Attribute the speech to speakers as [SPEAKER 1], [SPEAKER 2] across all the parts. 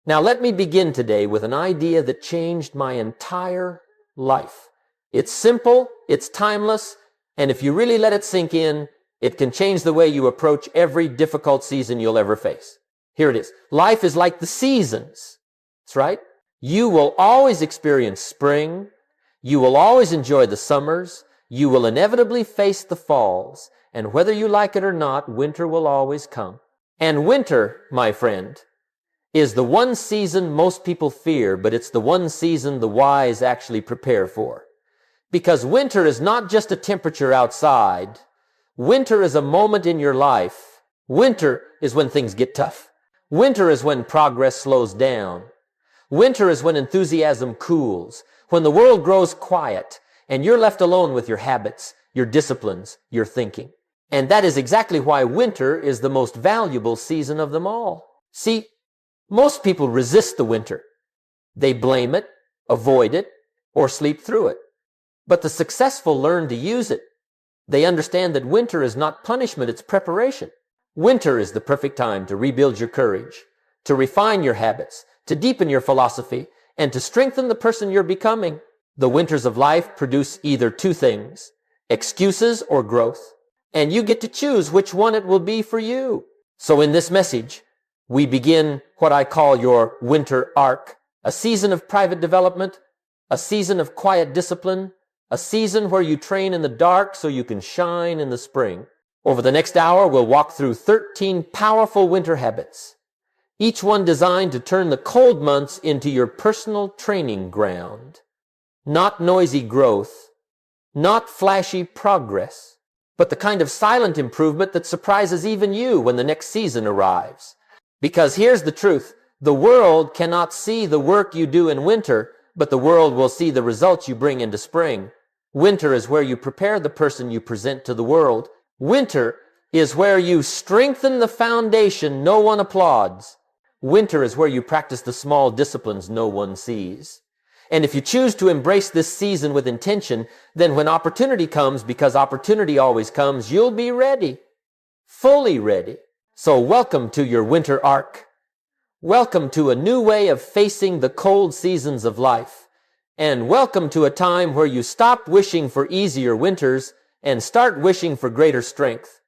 [SPEAKER 1] Now let me begin today with an idea that changed my entire life. It's simple, it's timeless, and if you really let it sink in, it can change the way you approach every difficult season you'll ever face. Here it is. Life is like the seasons. That's right. You will always experience spring. You will always enjoy the summers. You will inevitably face the falls. And whether you like it or not, winter will always come. And winter, my friend, is the one season most people fear, but it's the one season the wise actually prepare for. Because winter is not just a temperature outside. Winter is a moment in your life. Winter is when things get tough. Winter is when progress slows down. Winter is when enthusiasm cools, when the world grows quiet, and you're left alone with your habits, your disciplines, your thinking. And that is exactly why winter is the most valuable season of them all. See, most people resist the winter. They blame it, avoid it, or sleep through it. But the successful learn to use it. They understand that winter is not punishment, it's preparation. Winter is the perfect time to rebuild your courage, to refine your habits, to deepen your philosophy, and to strengthen the person you're becoming. The winters of life produce either two things, excuses or growth, and you get to choose which one it will be for you. So in this message, we begin what I call your winter arc, a season of private development, a season of quiet discipline, a season where you train in the dark so you can shine in the spring. Over the next hour, we'll walk through 13 powerful winter habits, each one designed to turn the cold months into your personal training ground. Not noisy growth, not flashy progress, but the kind of silent improvement that surprises even you when the next season arrives. Because here's the truth, the world cannot see the work you do in winter, but the world will see the results you bring into spring. Winter is where you prepare the person you present to the world. Winter is where you strengthen the foundation no one applauds. Winter is where you practice the small disciplines no one sees. And if you choose to embrace this season with intention, then when opportunity comes, because opportunity always comes, you'll be ready, fully ready. So welcome to your winter arc. Welcome to a new way of facing the cold seasons of life. And welcome to a time where you stop wishing for easier winters and start wishing for greater strength.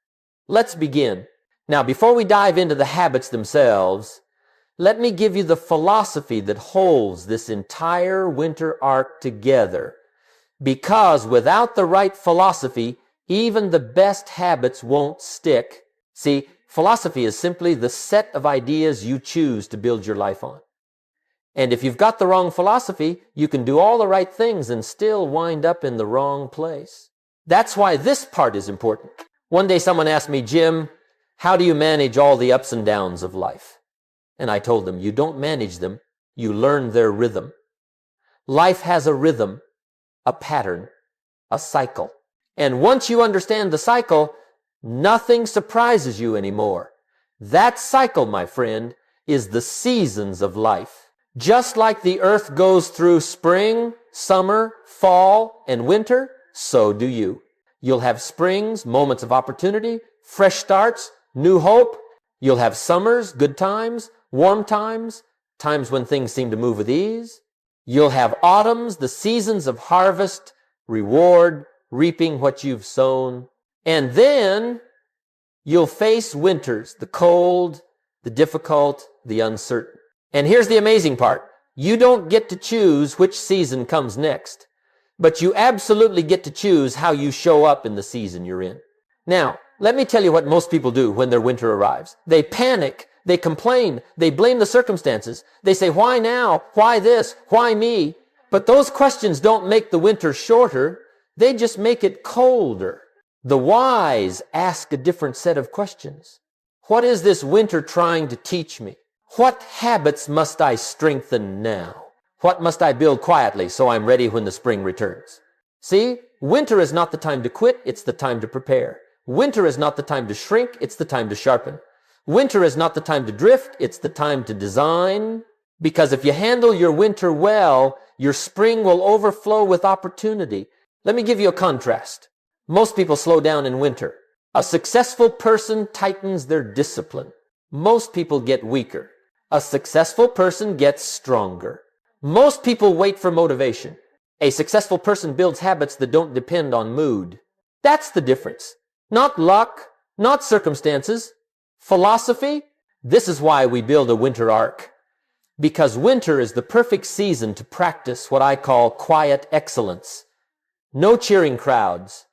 [SPEAKER 1] Let's begin. Now, before we dive into the habits themselves, let me give you the philosophy that holds this entire winter arc together. Because without the right philosophy, even the best habits won't stick. See, philosophy is simply the set of ideas you choose to build your life on. And if you've got the wrong philosophy, you can do all the right things and still wind up in the wrong place. That's why this part is important. One day someone asked me, Jim, how do you manage all the ups and downs of life? And I told them, you don't manage them, you learn their rhythm. Life has a rhythm, a pattern, a cycle. And once you understand the cycle, nothing surprises you anymore. That cycle, my friend, is the seasons of life. Just like the earth goes through spring, summer, fall, and winter, so do you. You'll have springs, moments of opportunity, fresh starts, new hope. You'll have summers, good times, warm times, times when things seem to move with ease. You'll have autumns, the seasons of harvest, reward, reaping what you've sown. And then you'll face winters, the cold, the difficult, the uncertain. And here's the amazing part. You don't get to choose which season comes next, but you absolutely get to choose how you show up in the season you're in. Now, let me tell you what most people do when their winter arrives. They panic, they complain, they blame the circumstances. They say, why now? Why this? Why me? But those questions don't make the winter shorter. They just make it colder. The wise ask a different set of questions. What is this winter trying to teach me? What habits must I strengthen now? What must I build quietly so I'm ready when the spring returns? See, winter is not the time to quit, it's the time to prepare. Winter is not the time to shrink, it's the time to sharpen. Winter is not the time to drift, it's the time to design. Because if you handle your winter well, your spring will overflow with opportunity. Let me give you a contrast. Most people slow down in winter. A successful person tightens their discipline. Most people get weaker. A successful person gets stronger. Most people wait for motivation. A successful person builds habits that don't depend on mood. That's the difference. Not luck, not circumstances. Philosophy. This is why we build a winter arc. Because winter is the perfect season to practice what I call quiet excellence. No cheering crowds,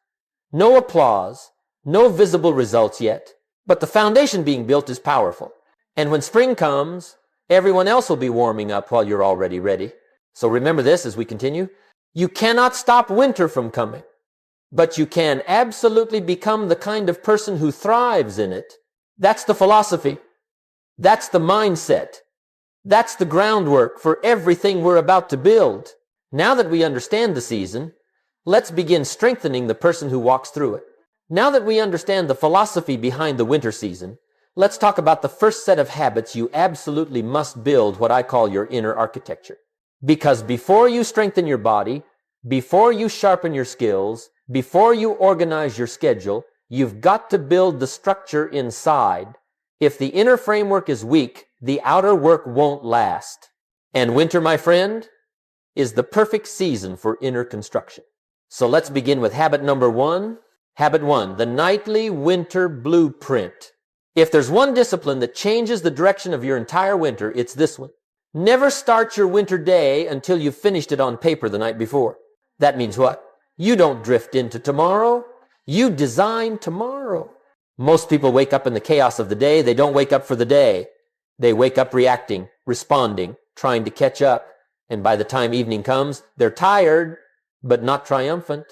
[SPEAKER 1] no applause, no visible results yet. But the foundation being built is powerful. And when spring comes, everyone else will be warming up while you're already ready. So remember this as we continue. You cannot stop winter from coming, but you can absolutely become the kind of person who thrives in it. That's the philosophy. That's the mindset. That's the groundwork for everything we're about to build. Now that we understand the season, let's begin strengthening the person who walks through it. Now that we understand the philosophy behind the winter season, let's talk about the first set of habits you absolutely must build, what I call your inner architecture. Because before you strengthen your body, before you sharpen your skills, before you organize your schedule, you've got to build the structure inside. If the inner framework is weak, the outer work won't last. And winter, my friend, is the perfect season for inner construction. So let's begin with habit number 1. Habit 1, the nightly winter blueprint. If there's one discipline that changes the direction of your entire winter, it's this one. Never start your winter day until you've finished it on paper the night before. That means what? You don't drift into tomorrow. You design tomorrow. Most people wake up in the chaos of the day. They don't wake up for the day. They wake up reacting, responding, trying to catch up. And by the time evening comes, they're tired, but not triumphant.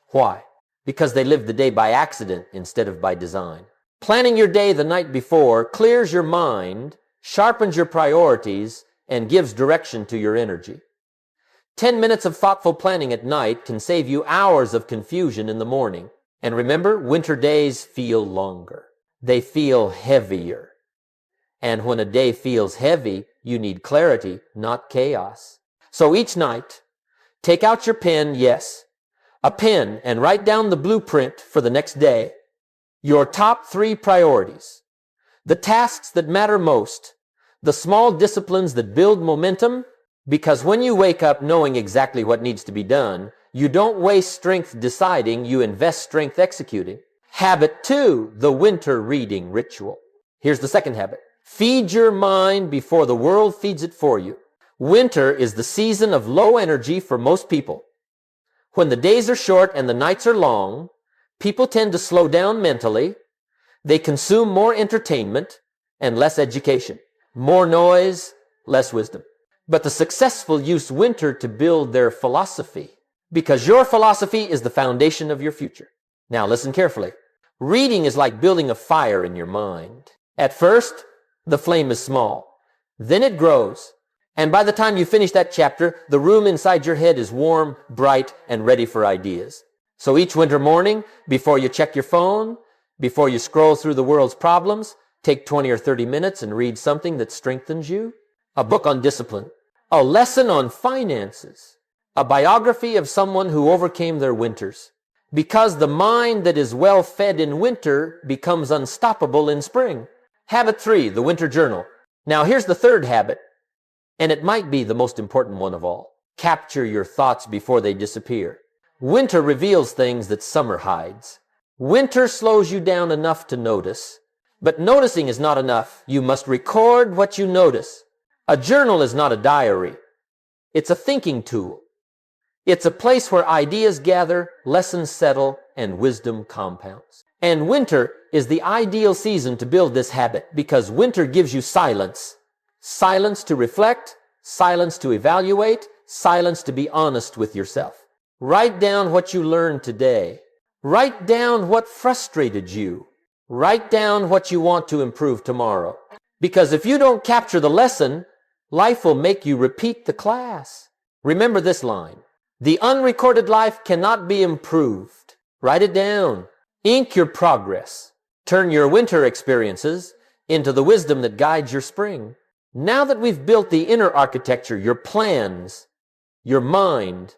[SPEAKER 1] Why? Because they live the day by accident instead of by design. Planning your day the night before clears your mind, sharpens your priorities, and gives direction to your energy. 10 minutes of thoughtful planning at night can save you hours of confusion in the morning. And remember, winter days feel longer. They feel heavier. And when a day feels heavy, you need clarity, not chaos. So each night, take out your pen, yes, a pen, and write down the blueprint for the next day. Your top 3 priorities. The tasks that matter most. The small disciplines that build momentum. Because when you wake up knowing exactly what needs to be done, you don't waste strength deciding, you invest strength executing. Habit 2, the winter reading ritual. Here's the second habit. Feed your mind before the world feeds it for you. Winter is the season of low energy for most people. When the days are short and the nights are long, people tend to slow down mentally. They consume more entertainment and less education. More noise, less wisdom. But the successful use winter to build their philosophy, because your philosophy is the foundation of your future. Now listen carefully. Reading is like building a fire in your mind. At first, the flame is small. Then it grows. And by the time you finish that chapter, the room inside your head is warm, bright, and ready for ideas. So each winter morning, before you check your phone, before you scroll through the world's problems, take 20 or 30 minutes and read something that strengthens you. A book on discipline. A lesson on finances. A biography of someone who overcame their winters. Because the mind that is well fed in winter becomes unstoppable in spring. Habit 3, the winter journal. Now here's the third habit, and it might be the most important one of all. Capture your thoughts before they disappear. Winter reveals things that summer hides. Winter slows you down enough to notice. But noticing is not enough. You must record what you notice. A journal is not a diary. It's a thinking tool. It's a place where ideas gather, lessons settle, and wisdom compounds. And winter is the ideal season to build this habit because winter gives you silence. Silence to reflect, silence to evaluate, silence to be honest with yourself. Write down what you learned today. Write down what frustrated you. Write down what you want to improve tomorrow. Because if you don't capture the lesson, life will make you repeat the class. Remember this line. The unrecorded life cannot be improved. Write it down. Ink your progress. Turn your winter experiences into the wisdom that guides your spring. Now that we've built the inner architecture, your plans, your mind,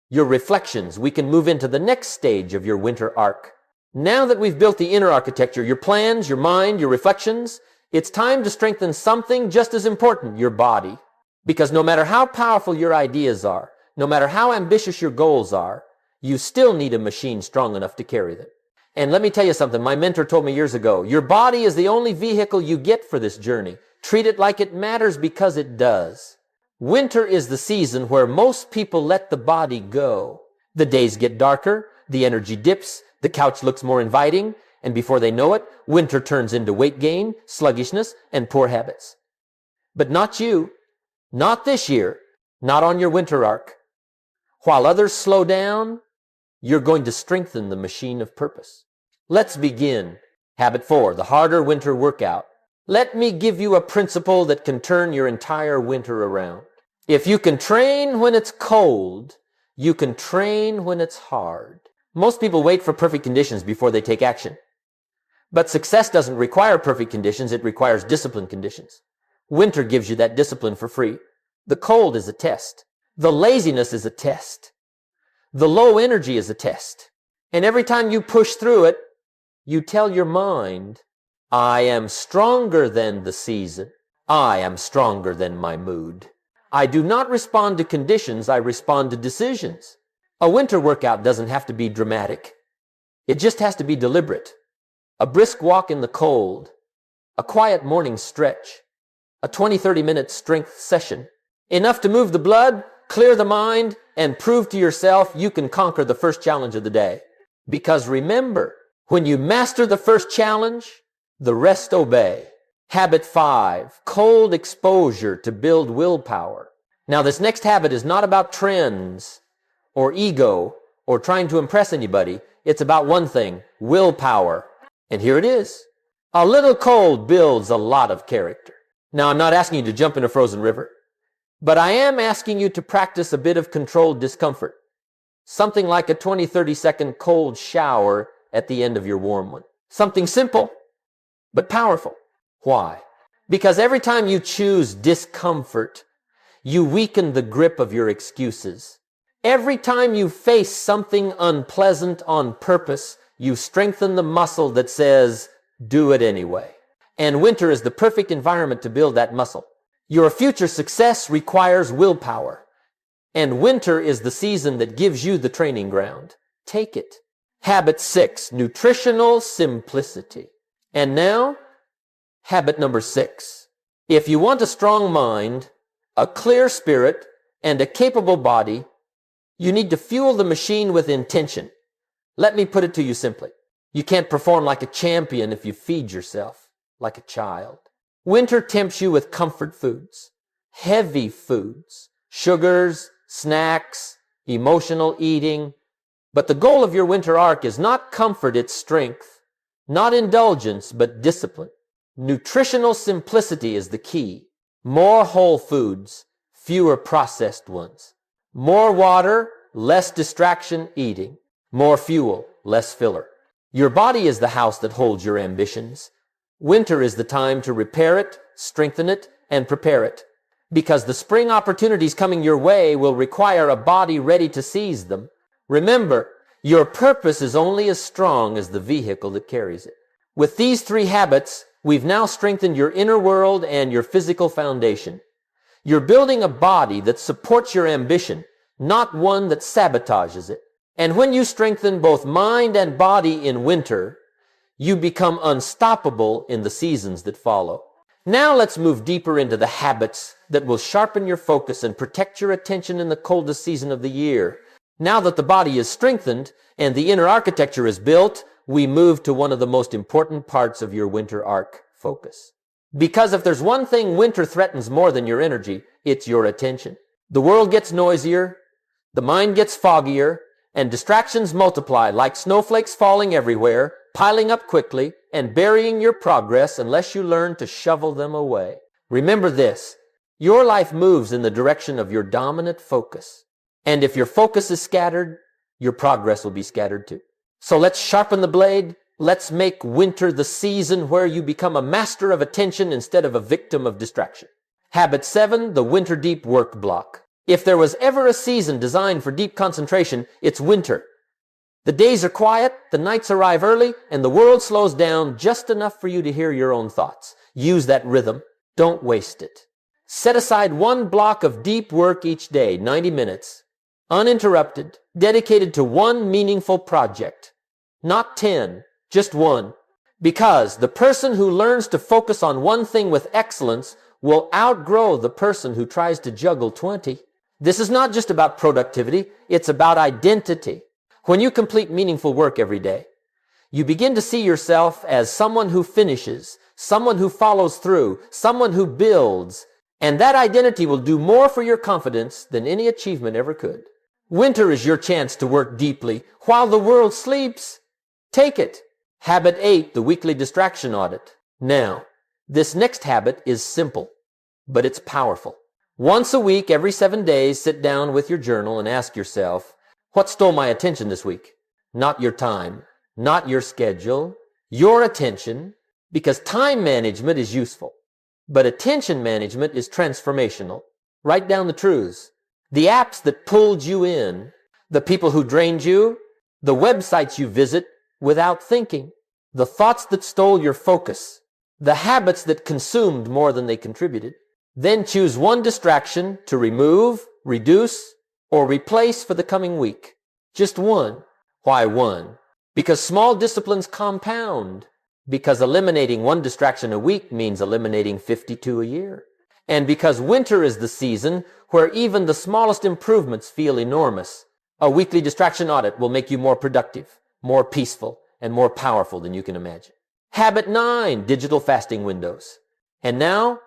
[SPEAKER 1] your reflections, we can move into the next stage of your winter arc. Now that we've built the inner architecture, your plans, your mind, your reflections, It's time to strengthen something just as important, your body. Because no matter how powerful your ideas are, no matter how ambitious your goals are, you still need a machine strong enough to carry them. And let me tell you something, my mentor told me years ago, your body is the only vehicle you get for this journey. Treat it like it matters because it does. Winter is the season where most people let the body go. The days get darker, the energy dips, the couch looks more inviting, and before they know it, winter turns into weight gain, sluggishness, and poor habits. But not you. Not this year. Not on your winter arc. While others slow down, you're going to strengthen the machine of purpose. Let's begin. Habit 4, the harder winter workout. Let me give you a principle that can turn your entire winter around. If you can train when it's cold, you can train when it's hard. Most people wait for perfect conditions before they take action. But success doesn't require perfect conditions, it requires disciplined conditions. Winter gives you that discipline for free. The cold is a test. The laziness is a test. The low energy is a test. And every time you push through it, you tell your mind, I am stronger than the season. I am stronger than my mood. I do not respond to conditions, I respond to decisions. A winter workout doesn't have to be dramatic. It just has to be deliberate. A brisk walk in the cold, a quiet morning stretch, a 20-30 minute strength session. Enough to move the blood, clear the mind, and prove to yourself you can conquer the first challenge of the day. Because remember, when you master the first challenge, the rest obey. Habit 5, cold exposure to build willpower. Now this next habit is not about trends or ego or trying to impress anybody. It's about one thing, willpower. And here it is. A little cold builds a lot of character. Now I'm not asking you to jump in a frozen river, but I am asking you to practice a bit of controlled discomfort. Something like a 20-30 second cold shower at the end of your warm one. Something simple, but powerful. Why? Because every time you choose discomfort, you weaken the grip of your excuses. Every time you face something unpleasant on purpose, you strengthen the muscle that says, do it anyway. And winter is the perfect environment to build that muscle. Your future success requires willpower. And winter is the season that gives you the training ground. Take it. Habit 6, nutritional simplicity. And now, habit number 6. If you want a strong mind, a clear spirit, and a capable body, you need to fuel the machine with intention. Let me put it to you simply. You can't perform like a champion if you feed yourself like a child. Winter tempts you with comfort foods, heavy foods, sugars, snacks, emotional eating. But the goal of your winter arc is not comfort, it's strength. Not indulgence, but discipline. Nutritional simplicity is the key. More whole foods, fewer processed ones. More water, less distraction eating. More fuel, less filler. Your body is the house that holds your ambitions. Winter is the time to repair it, strengthen it, and prepare it. Because the spring opportunities coming your way will require a body ready to seize them. Remember, your purpose is only as strong as the vehicle that carries it. With these 3 habits, we've now strengthened your inner world and your physical foundation. You're building a body that supports your ambition, not one that sabotages it. And when you strengthen both mind and body in winter, you become unstoppable in the seasons that follow. Now let's move deeper into the habits that will sharpen your focus and protect your attention in the coldest season of the year. Now that the body is strengthened and the inner architecture is built, we move to one of the most important parts of your winter arc, focus. Because if there's one thing winter threatens more than your energy, it's your attention. The world gets noisier, the mind gets foggier, and distractions multiply like snowflakes falling everywhere, piling up quickly, and burying your progress unless you learn to shovel them away. Remember this, your life moves in the direction of your dominant focus. And if your focus is scattered, your progress will be scattered too. So let's sharpen the blade. Let's make winter the season where you become a master of attention instead of a victim of distraction. Habit 7, the winter deep work block. If there was ever a season designed for deep concentration, it's winter. The days are quiet, the nights arrive early, and the world slows down just enough for you to hear your own thoughts. Use that rhythm. Don't waste it. Set aside one block of deep work each day, 90 minutes, uninterrupted, dedicated to one meaningful project. Not 10, just one. Because the person who learns to focus on one thing with excellence will outgrow the person who tries to juggle 20. This is not just about productivity, it's about identity. When you complete meaningful work every day, you begin to see yourself as someone who finishes, someone who follows through, someone who builds, and that identity will do more for your confidence than any achievement ever could. Winter is your chance to work deeply while the world sleeps. Take it. Habit 8, the weekly distraction audit. Now, this next habit is simple, but it's powerful. Once a week, every 7 days, sit down with your journal and ask yourself, what stole my attention this week? Not your time, not your schedule, your attention, because time management is useful, but attention management is transformational. Write down the truths. The apps that pulled you in, the people who drained you, the websites you visit without thinking, the thoughts that stole your focus, the habits that consumed more than they contributed. Then choose one distraction to remove, reduce, or replace for the coming week. Just one. Why one? Because small disciplines compound. Because eliminating one distraction a week means eliminating 52 a year. And because winter is the season where even the smallest improvements feel enormous. A weekly distraction audit will make you more productive, more peaceful, and more powerful than you can imagine. Habit 9, digital fasting windows. And now,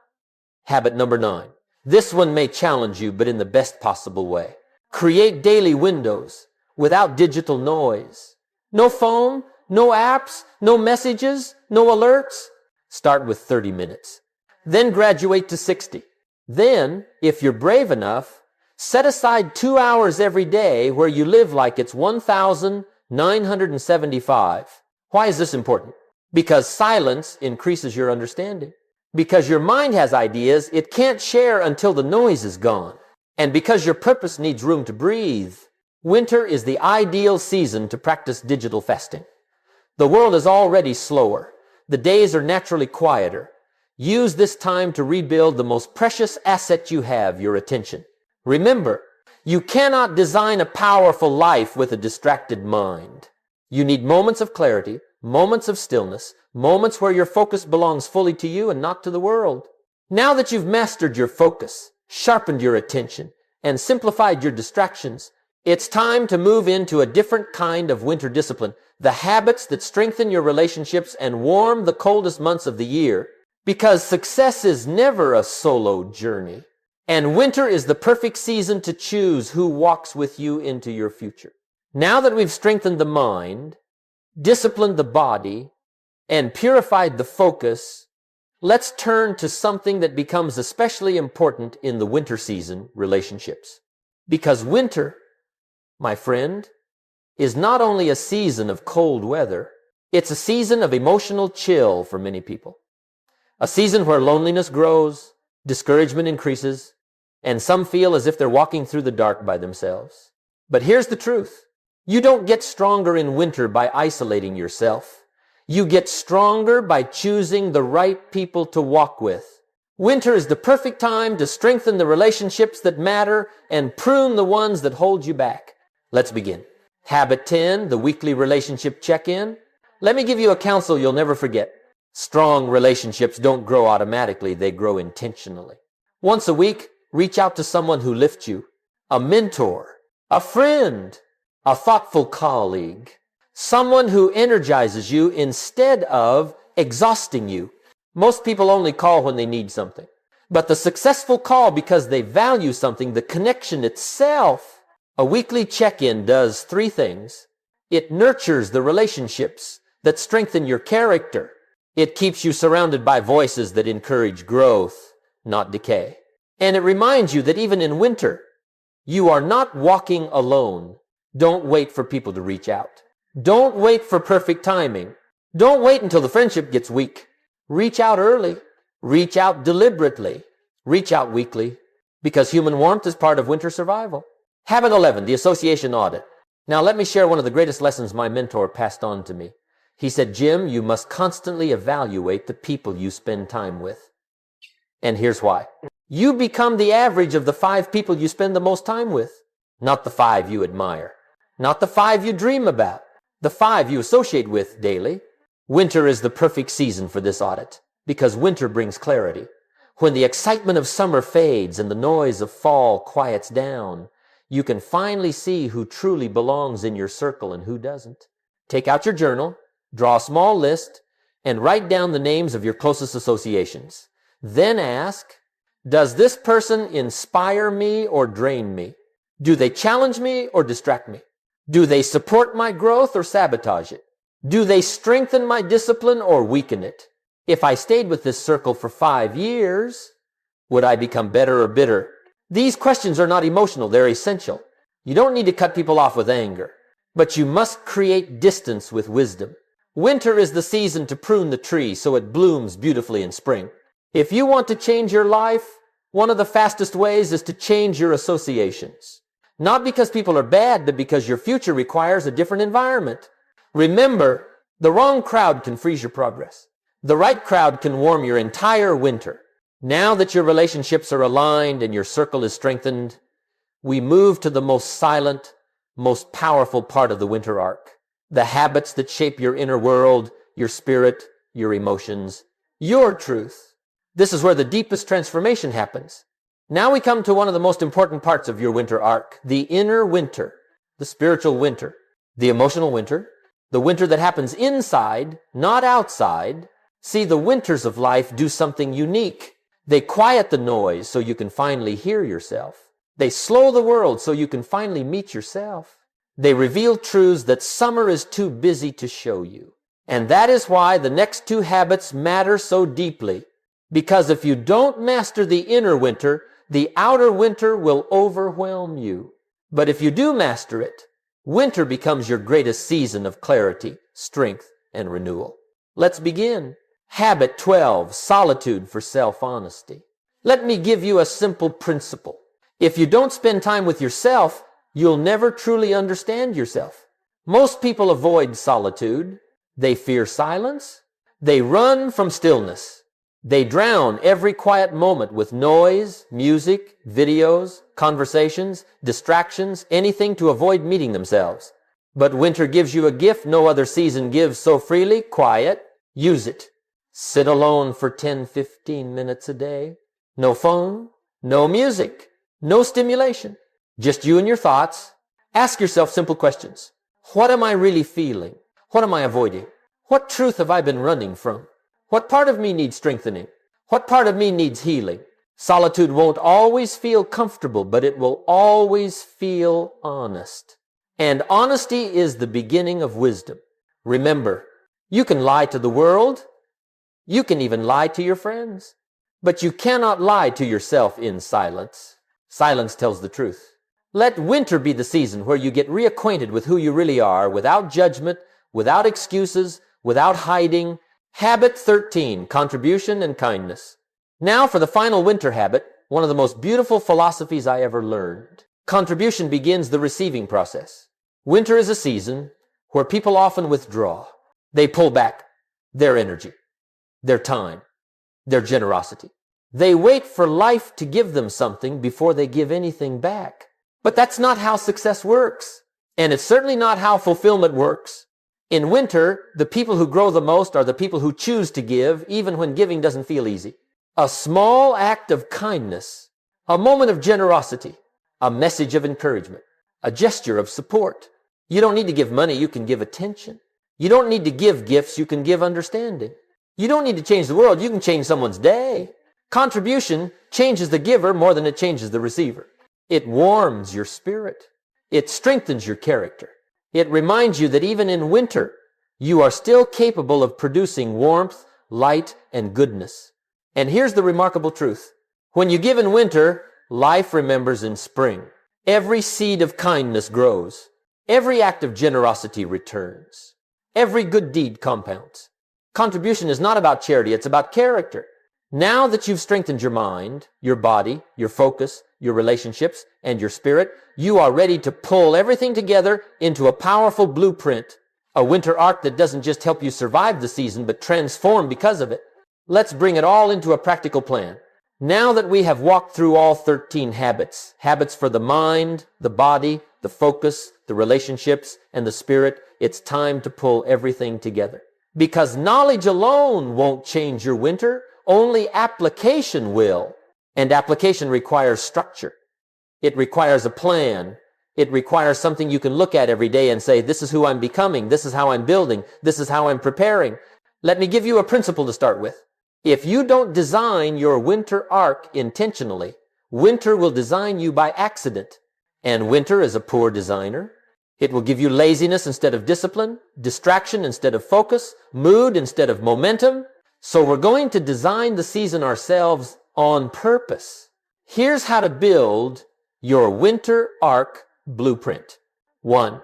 [SPEAKER 1] habit number 9. This one may challenge you, but in the best possible way. Create daily windows without digital noise. No phone, no apps, no messages, no alerts. Start with 30 minutes. Then graduate to 60. Then, if you're brave enough, set aside 2 hours every day where you live like it's 1,975. Why is this important? Because silence increases your understanding. Because your mind has ideas it can't share until the noise is gone. And because your purpose needs room to breathe, winter is the ideal season to practice digital fasting. The world is already slower. The days are naturally quieter. Use this time to rebuild the most precious asset you have, your attention. Remember, you cannot design a powerful life with a distracted mind. You need moments of clarity, moments of stillness, moments where your focus belongs fully to you and not to the world. Now that you've mastered your focus, sharpened your attention, and simplified your distractions, it's time to move into a different kind of winter discipline, the habits that strengthen your relationships and warm the coldest months of the year, because success is never a solo journey. And winter is the perfect season to choose who walks with you into your future. Now that we've strengthened the mind, disciplined the body, and purified the focus, let's turn to something that becomes especially important in the winter season, relationships. Because winter, my friend, is not only a season of cold weather, it's a season of emotional chill for many people. A season where loneliness grows, discouragement increases, and some feel as if they're walking through the dark by themselves. But here's the truth. You don't get stronger in winter by isolating yourself. You get stronger by choosing the right people to walk with. Winter is the perfect time to strengthen the relationships that matter and prune the ones that hold you back. Let's begin. Habit 10, the weekly relationship check-in. Let me give you a counsel you'll never forget. Strong relationships don't grow automatically, they grow intentionally. Once a week, reach out to someone who lifts you, a mentor, a friend, a thoughtful colleague, someone who energizes you instead of exhausting you. Most people only call when they need something. But the successful call because they value something, the connection itself. A weekly check-in does 3 things. It nurtures the relationships that strengthen your character. It keeps you surrounded by voices that encourage growth, not decay. And it reminds you that even in winter, you are not walking alone. Don't wait for people to reach out. Don't wait for perfect timing. Don't wait until the friendship gets weak. Reach out early. Reach out deliberately. Reach out weekly, because human warmth is part of winter survival. Habit 11, the association audit. Now let me share one of the greatest lessons my mentor passed on to me. He said, Jim, you must constantly evaluate the people you spend time with. And here's why. You become the average of the 5 people you spend the most time with, not the 5 you admire, not the 5 you dream about, the 5 you associate with daily. Winter is the perfect season for this audit, because winter brings clarity. When the excitement of summer fades and the noise of fall quiets down, you can finally see who truly belongs in your circle and who doesn't. Take out your journal, draw a small list, and write down the names of your closest associations. Then ask, does this person inspire me or drain me? Do they challenge me or distract me? Do they support my growth or sabotage it? Do they strengthen my discipline or weaken it? If I stayed with this circle for 5 years, would I become better or bitter? These questions are not emotional, they're essential. You don't need to cut people off with anger, but you must create distance with wisdom. Winter is the season to prune the tree so it blooms beautifully in spring. If you want to change your life, one of the fastest ways is to change your associations. Not because people are bad, but because your future requires a different environment. Remember, the wrong crowd can freeze your progress. The right crowd can warm your entire winter. Now that your relationships are aligned and your circle is strengthened, we move to the most silent, most powerful part of the winter arc. The habits that shape your inner world, your spirit, your emotions, your truth. This is where the deepest transformation happens. Now we come to one of the most important parts of your winter arc, the inner winter, the spiritual winter, the emotional winter, the winter that happens inside, not outside. See, the winters of life do something unique. They quiet the noise so you can finally hear yourself. They slow the world so you can finally meet yourself. They reveal truths that summer is too busy to show you. And that is why the next 2 habits matter so deeply. Because if you don't master the inner winter, the outer winter will overwhelm you. But if you do master it, winter becomes your greatest season of clarity, strength, and renewal. Let's begin. Habit 12, solitude for self-honesty. Let me give you a simple principle. If you don't spend time with yourself, you'll never truly understand yourself. Most people avoid solitude. They fear silence. They run from stillness. They drown every quiet moment with noise, music, videos, conversations, distractions, anything to avoid meeting themselves. But winter gives you a gift no other season gives so freely, quiet. Use it. Sit alone for 10-15 minutes a day. No phone, no music, no stimulation. Just you and your thoughts. Ask yourself simple questions. What am I really feeling? What am I avoiding? What truth have I been running from? What part of me needs strengthening? What part of me needs healing? Solitude won't always feel comfortable, but it will always feel honest. And honesty is the beginning of wisdom. Remember, you can lie to the world. You can even lie to your friends. But you cannot lie to yourself in silence. Silence tells the truth. Let winter be the season where you get reacquainted with who you really are, without judgment, without excuses, without hiding. Habit 13, contribution and kindness. Now for the final winter habit, one of the most beautiful philosophies I ever learned. Contribution begins the receiving process. Winter is a season where people often withdraw. They pull back their energy, their time, their generosity. They wait for life to give them something before they give anything back. But that's not how success works. And it's certainly not how fulfillment works. In winter, the people who grow the most are the people who choose to give, even when giving doesn't feel easy. A small act of kindness, a moment of generosity, a message of encouragement, a gesture of support. You don't need to give money, you can give attention. You don't need to give gifts, you can give understanding. You don't need to change the world, you can change someone's day. Contribution changes the giver more than it changes the receiver. It warms your spirit. It strengthens your character. It reminds you that even in winter, you are still capable of producing warmth, light, and goodness. And here's the remarkable truth. When you give in winter, life remembers in spring. Every seed of kindness grows. Every act of generosity returns. Every good deed compounds. Contribution is not about charity, it's about character. Now that you've strengthened your mind, your body, your focus, your relationships, and your spirit, you are ready to pull everything together into a powerful blueprint, A winter arc that doesn't just help you survive the season, but transform because of it. Let's bring it all into a practical plan. Now that we have walked through all 13 habits, habits for the mind, the body, the focus, the relationships, and the spirit, it's time to pull everything together. Because knowledge alone won't change your winter, only application will. And application requires structure. It requires a plan. It requires something you can look at every day and say, this is who I'm becoming, this is how I'm building, this is how I'm preparing. Let me give you a principle to start with. If you don't design your winter arc intentionally, winter will design you by accident. And winter is a poor designer. It will give you laziness instead of discipline, distraction instead of focus, mood instead of momentum. So we're going to design the season ourselves on purpose. Here's how to build your winter arc blueprint. 1.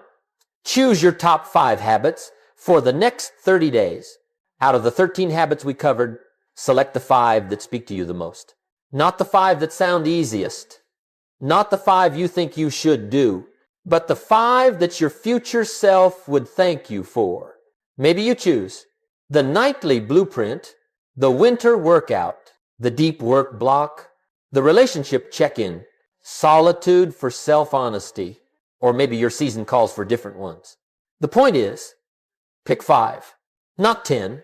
[SPEAKER 1] Choose your top 5 habits for the next 30 days. Out of the 13 habits we covered, select the 5 that speak to you the most. Not the 5 that sound easiest. Not the 5 you think you should do, but the 5 that your future self would thank you for. Maybe you choose the nightly blueprint, the winter workout, the deep work block, the relationship check-in, solitude for self-honesty, or maybe your season calls for different ones. The point is, pick 5, not 10,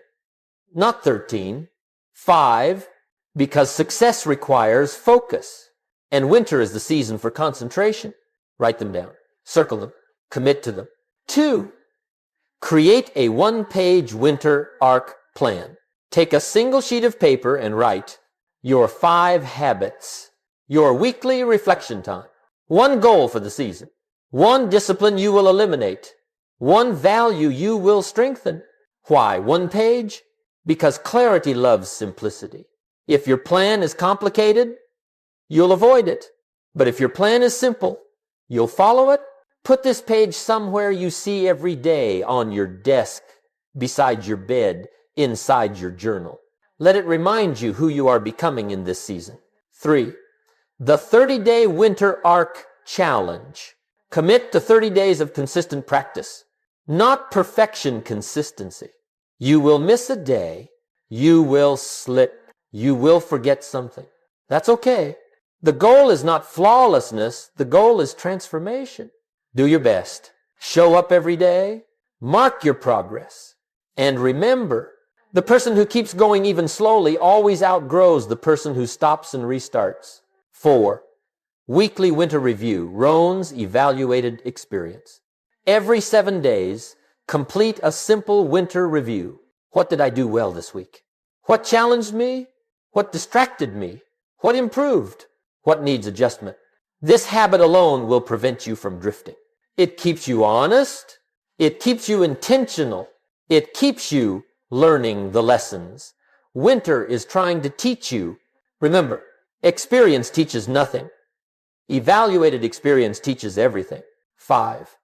[SPEAKER 1] not 13, 5, because success requires focus, and winter is the season for concentration. Write them down, circle them, commit to them. 2, create a 1-page winter arc plan. Take a single sheet of paper and write your 5 habits. Your weekly reflection time. 1 goal for the season. 1 discipline you will eliminate. 1 value you will strengthen. Why 1 page? Because clarity loves simplicity. If your plan is complicated, you'll avoid it. But if your plan is simple, you'll follow it. Put this page somewhere you see every day, on your desk, beside your bed, inside your journal. Let it remind you who you are becoming in this season. 3. The 30-day winter arc challenge. Commit to 30 days of consistent practice, not perfection consistency. You will miss a day. You will slip. You will forget something. That's okay. The goal is not flawlessness. The goal is transformation. Do your best. Show up every day. Mark your progress. And remember, the person who keeps going even slowly always outgrows the person who stops and restarts. 4. Weekly winter review, Rohn's evaluated experience. Every 7 days, complete a simple winter review. What did I do well this week? What challenged me? What distracted me? What improved? What needs adjustment? This habit alone will prevent you from drifting. It keeps you honest. It keeps you intentional. It keeps you learning the lessons. Winter is trying to teach you. Remember, experience teaches nothing. Evaluated experience teaches everything. 5.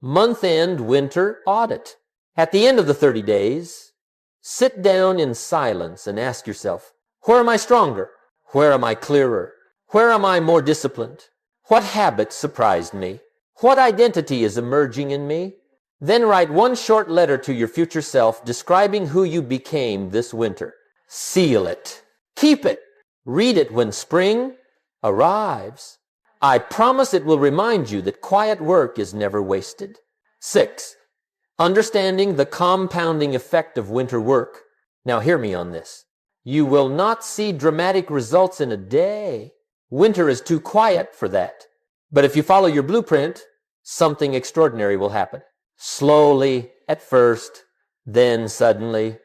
[SPEAKER 1] Month-end winter audit. At the end of the 30 days, sit down in silence and ask yourself, where am I stronger? Where am I clearer? Where am I more disciplined? What habits surprised me? What identity is emerging in me? Then write 1 short letter to your future self describing who you became this winter. Seal it. Keep it. Read it when spring arrives. I promise it will remind you that quiet work is never wasted. 6. Understanding the compounding effect of winter work. Now hear me on this. You will not see dramatic results in a day. Winter is too quiet for that. But if you follow your blueprint, something extraordinary will happen. Slowly at first, then suddenly.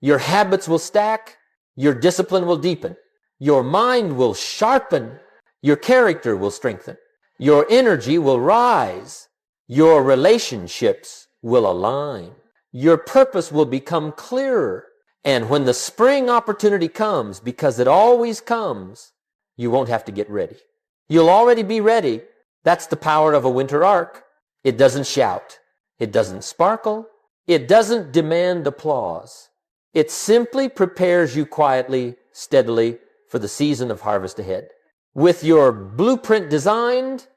[SPEAKER 1] Your habits will stack. Your discipline will deepen. Your mind will sharpen. Your character will strengthen. Your energy will rise. Your relationships will align. Your purpose will become clearer. And when the spring opportunity comes, because it always comes, you won't have to get ready. You'll already be ready. That's the power of a winter arc. It doesn't shout. It doesn't sparkle. It doesn't demand applause. It simply prepares you quietly, steadily for the season of harvest ahead. With your blueprint designed,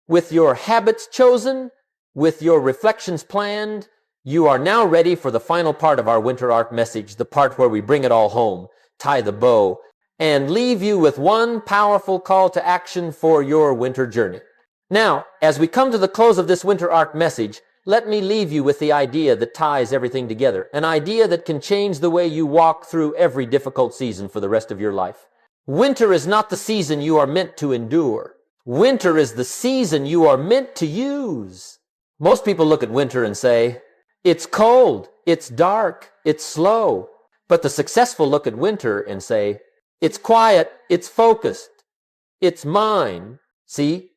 [SPEAKER 1] with your habits chosen, with your reflections planned, You are now ready for the final part of our Winter Arc message, the part where we bring it all home, tie the bow, and leave you with one powerful call to action for your winter journey. Now, as we come to the close of this Winter Arc message, let me leave you with the idea that ties everything together, an idea that can change the way you walk through every difficult season for the rest of your life. Winter is not the season you are meant to endure. Winter is the season you are meant to use. Most people look at winter and say, it's cold, it's dark, it's slow. But the successful look at winter and say, it's quiet, it's focused, it's mine. See,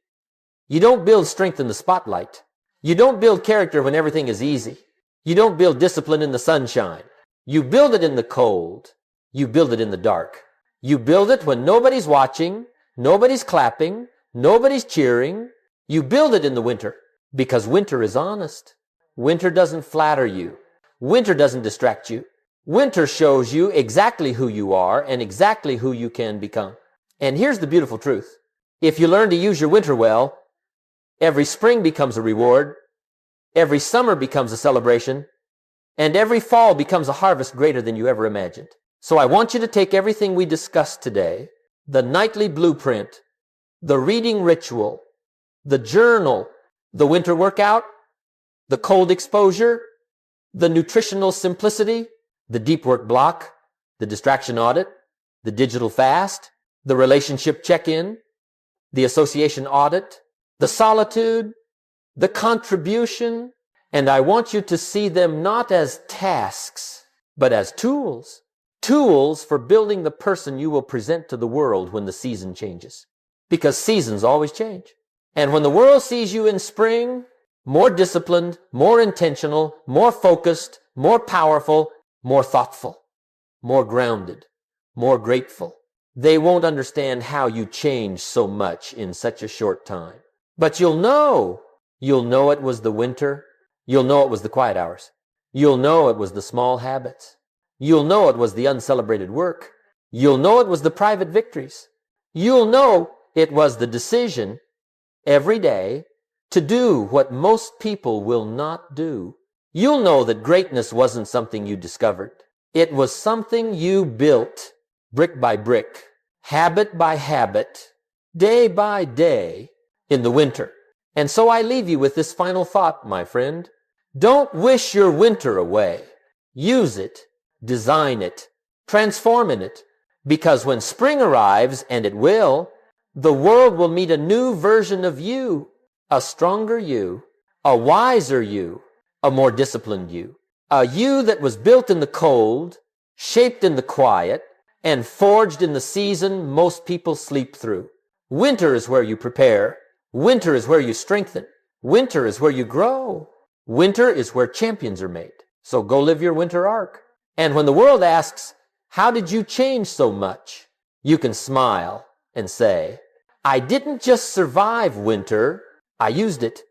[SPEAKER 1] you don't build strength in the spotlight. You don't build character when everything is easy. You don't build discipline in the sunshine. You build it in the cold. You build it in the dark. You build it when nobody's watching, nobody's clapping, nobody's cheering. You build it in the winter because winter is honest. Winter doesn't flatter you. Winter doesn't distract you. Winter shows you exactly who you are and exactly who you can become. And here's the beautiful truth. If you learn to use your winter well, every spring becomes a reward, every summer becomes a celebration, and every fall becomes a harvest greater than you ever imagined. So I want you to take everything we discussed today, the nightly blueprint, the reading ritual, the journal, the winter workout, the cold exposure, the nutritional simplicity, the deep work block, the distraction audit, the digital fast, the relationship check-in, the association audit, the solitude, the contribution, and I want you to see them not as tasks, but as tools. Tools for building the person you will present to the world when the season changes. Because seasons always change. And when the world sees you in spring, more disciplined, more intentional, more focused, more powerful, more thoughtful, more grounded, more grateful, they won't understand how you changed so much in such a short time. But you'll know it was the winter. You'll know it was the quiet hours. You'll know it was the small habits. You'll know it was the uncelebrated work. You'll know it was the private victories. You'll know it was the decision every day to do what most people will not do. You'll know that greatness wasn't something you discovered. It was something you built brick by brick, habit by habit, day by day in the winter. And so I leave you with this final thought, my friend. Don't wish your winter away. Use it, design it, transform in it, because when spring arrives, and it will, the world will meet a new version of you, a stronger you, a wiser you, a more disciplined you, a you that was built in the cold, shaped in the quiet, and forged in the season most people sleep through. Winter is where you prepare. Winter is where you strengthen. Winter is where you grow. Winter is where champions are made. So go live your winter arc. And when the world asks, how did you change so much? You can smile and say, I didn't just survive winter, I used it.